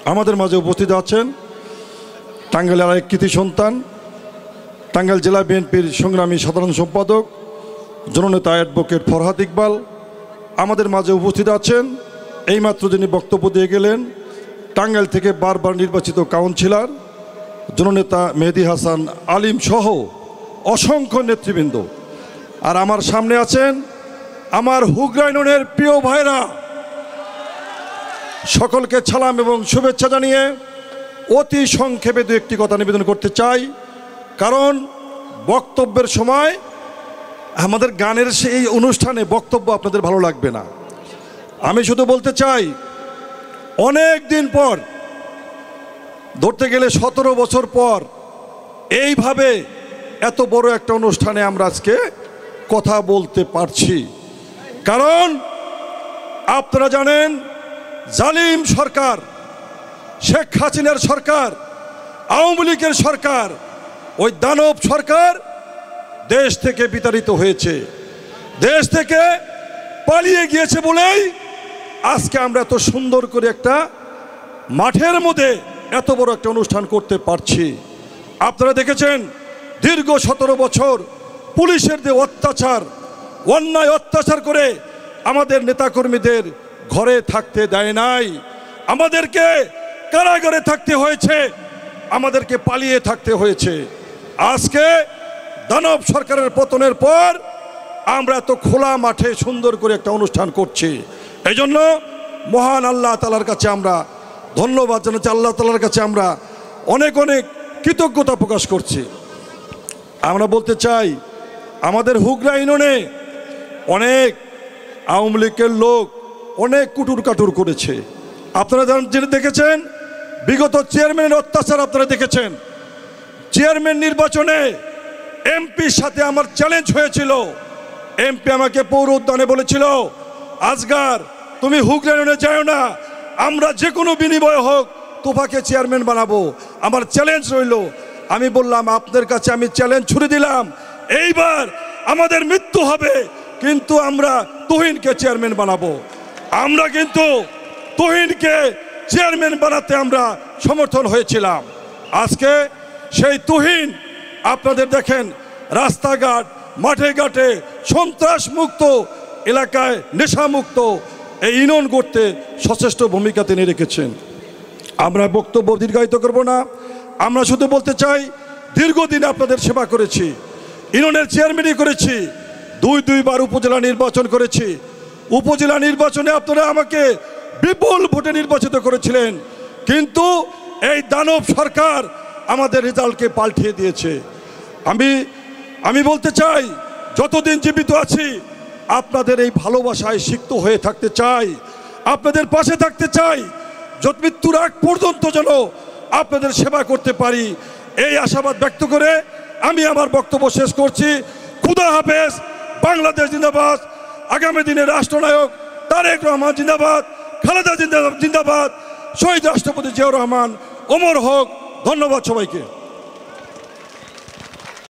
আমাদের মাঝে উপস্থিত আছেন টাঙ্গাইলের আরেক কৃতি সন্তান, টাঙ্গাইল জেলা বিএনপির সংগ্রামী সাধারণ সম্পাদক জননেতা অ্যাডভোকেট ফরহাদ ইকবাল। আমাদের মাঝে উপস্থিত আছেন এইমাত্র যিনি বক্তব্য দিয়ে গেলেন টাঙ্গাইল থেকে বারবার নির্বাচিত কাউন্সিলর জননেতা মেহেদী হাসান আলিম সহ অসংখ্য নেতৃবৃন্দ। আর আমার সামনে আছেন আমার হুগরা ইউনিয়নের প্রিয় ভাইরা। সকলকে সালাম এবং শুভেচ্ছা জানিয়ে অতি সংক্ষেপে দু একটি কথা নিবেদন করতে চাই, কারণ বক্তব্যের সময় আমাদের গানের সেই অনুষ্ঠানে বক্তব্য আপনাদের ভালো লাগবে না। আমি শুধু বলতে চাই, অনেক দিন পর, ধরতে গেলে 17 বছর পর এইভাবে এত বড় একটা অনুষ্ঠানে আমরা আজকে কথা বলতে পারছি। কারণ আপনারা জানেন, জালিম সরকার, শেখ হাসিনার সরকার, আওয়ামী লীগের সরকার, ওই দানব সরকার দেশ থেকে বিতাড়িত হয়েছে, দেশ থেকে পালিয়ে গিয়েছে বলেই আজকে আমরা এত সুন্দর করে একটা মাঠের মধ্যে এত বড় একটা অনুষ্ঠান করতে পারছি। আপনারা দেখেছেন দীর্ঘ 17 বছর পুলিশের যে অত্যাচার, অন্যায় অত্যাচার করে আমাদের নেতাকর্মীদের ঘরে থাকতে দেয় নাই, আমাদেরকে কারাগারে থাকতে হয়েছে, আমাদেরকে পালিয়ে থাকতে হয়েছে। আজকে দানব সরকারের পতনের পর আমরা এত খোলা মাঠে সুন্দর করে একটা অনুষ্ঠান করছি। এই জন্য মহান আল্লাহ তাআলার কাছে আমরা ধন্যবাদ জানাচ্ছি, আল্লাহ তাআলার কাছে আমরা অনেক অনেক কৃতজ্ঞতা প্রকাশ করছি। আমরা বলতে চাই, আমাদের হুগরা ইউনিয়নে অনেক আওয়ামী লীগের লোক অনেক কুটুর কাটুর করেছে। আপনারা যেটা দেখেছেন, বিগত চেয়ারম্যানের অত্যাচার আপনারা দেখেছেন। চেয়ারম্যান নির্বাচনে এমপির সাথে আমার চ্যালেঞ্জ হয়েছিল। এমপি আমাকে পৌর উদ্যানে বলেছিল, আজগার তুমি হুগরা ইউনিয়নে যাও না, আমরা যে কোনো বিনিময় হোক তোফাকে চেয়ারম্যান বানাবো, আমার চ্যালেঞ্জ রইল। আমি বললাম, আপনাদের কাছে আমি চ্যালেঞ্জ ছুড়ে দিলাম, এইবার আমাদের মৃত্যু হবে কিন্তু আমরা তুহিনকে চেয়ারম্যান বানাবো। আমরা কিন্তু তুহিনকে চেয়ারম্যান বানাতে আমরা সমর্থন হয়েছিলাম। আজকে সেই তুহিন আপনাদের দেখেন রাস্তাঘাট, মাঠে ঘাটে সন্ত্রাস মুক্ত এলাকায়, নেশামুক্ত এই ইউনিয়ন করতে সচেষ্ট ভূমিকা তিনি রেখেছেন। আমরা বক্তব্য দীর্ঘায়িত করব না, আমরা শুধু বলতে চাই, দীর্ঘদিন আপনাদের সেবা করেছি, ইউনিয়নের চেয়ারম্যানই করেছি, দুইবার উপজেলা নির্বাচন করেছি। উপজেলা নির্বাচনে আপনারা আমাকে বিপুল ভোটে নির্বাচিত করেছিলেন, কিন্তু এই দানব সরকার আমাদের রেজাল্টকে পাল্টিয়ে দিয়েছে। আমি বলতে চাই, যতদিন জীবিত আছি আপনাদের এই ভালোবাসায় সিক্ত হয়ে থাকতে চাই, আপনাদের পাশে থাকতে চাই, যত মৃত্যুর আগ পর্যন্ত যেন আপনাদের সেবা করতে পারি, এই আশাবাদ ব্যক্ত করে আমি আমার বক্তব্য শেষ করছি। খুদা হাফেজ। বাংলাদেশ জিন্দাবাদ। আগামী দিনের রাষ্ট্রনায়ক তারেক রহমান জিন্দাবাদ, খালেদা জিন্দাবাদ, শহীদ রাষ্ট্রপতি জিয়াউর রহমান অমর হোক। ধন্যবাদ সবাইকে।